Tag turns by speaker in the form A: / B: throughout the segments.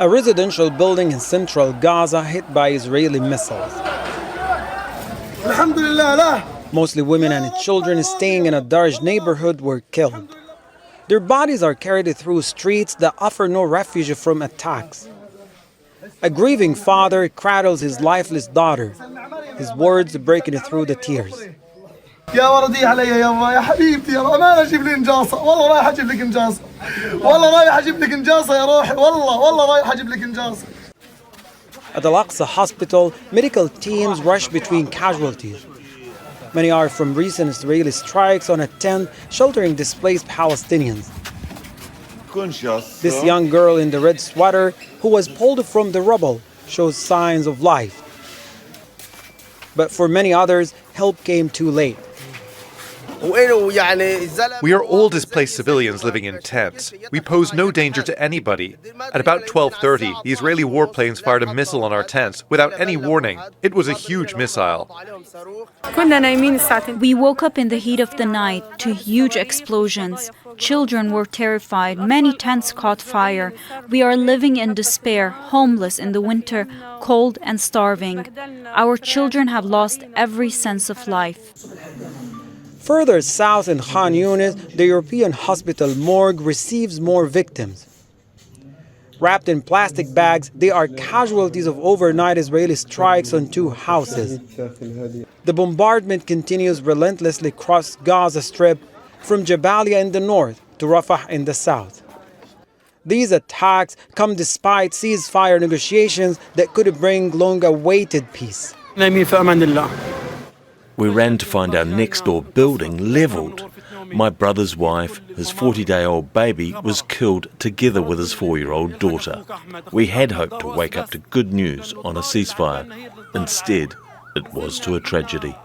A: A residential building in central Gaza hit by Israeli missiles. Mostly women and children staying in a Darj neighborhood were killed. Their bodies are carried through streets that offer no refuge from attacks. A grieving father cradles his lifeless daughter, his words breaking through the tears.
B: يا وردي علي يابا يا حبيبتي يابا ما اجيب لي انجاصه والله رايح اجيب لك انجاصه والله رايح اجيب لك انجاصه يا روحي والله رايح اجيب لك انجاصه.
A: At Al-Aqsa hospital, medical teams rush between casualties. Many are from recent Israeli strikes on a tent sheltering displaced Palestinians. This young girl in the red sweater, who was pulled from the rubble, shows signs of life. But for many others, help came too late.
C: We are all displaced civilians living in tents. We pose no danger to anybody. At about 12:30, the Israeli warplanes fired a missile on our tents without any warning. It was a huge missile.
D: We woke up in the heat of the night to huge explosions. Children were terrified. Many tents caught fire. We are living in despair, homeless in the winter, cold and starving. Our children have lost every sense of life.
A: Further south in Khan Yunis, the European hospital morgue receives more victims. Wrapped in plastic bags, they are casualties of overnight Israeli strikes on two houses. The bombardment continues relentlessly across Gaza Strip, from Jabalia in the north to Rafah in the south. These attacks come despite ceasefire negotiations that could bring long-awaited peace.
E: We ran to find our next-door building levelled. My brother's wife, his 40-day-old baby, was killed together with his 4-year-old daughter. We had hoped to wake up to good news on a ceasefire. Instead, it was to a tragedy.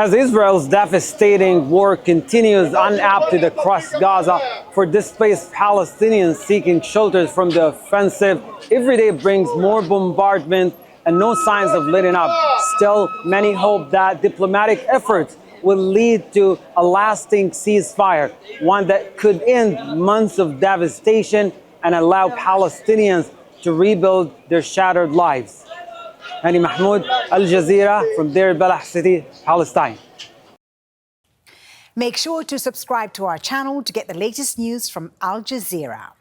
A: As Israel's devastating war continues unabated across Gaza for displaced Palestinians seeking shelters from the offensive, every day brings more bombardment and no signs of letting up. Still, many hope that diplomatic efforts will lead to a lasting ceasefire, one that could end months of devastation and allow Palestinians to rebuild their shattered lives. Hani Mahmoud, Al Jazeera from Deir el-Balah City, Palestine.
F: Make sure to subscribe to our channel to get the latest news from Al Jazeera.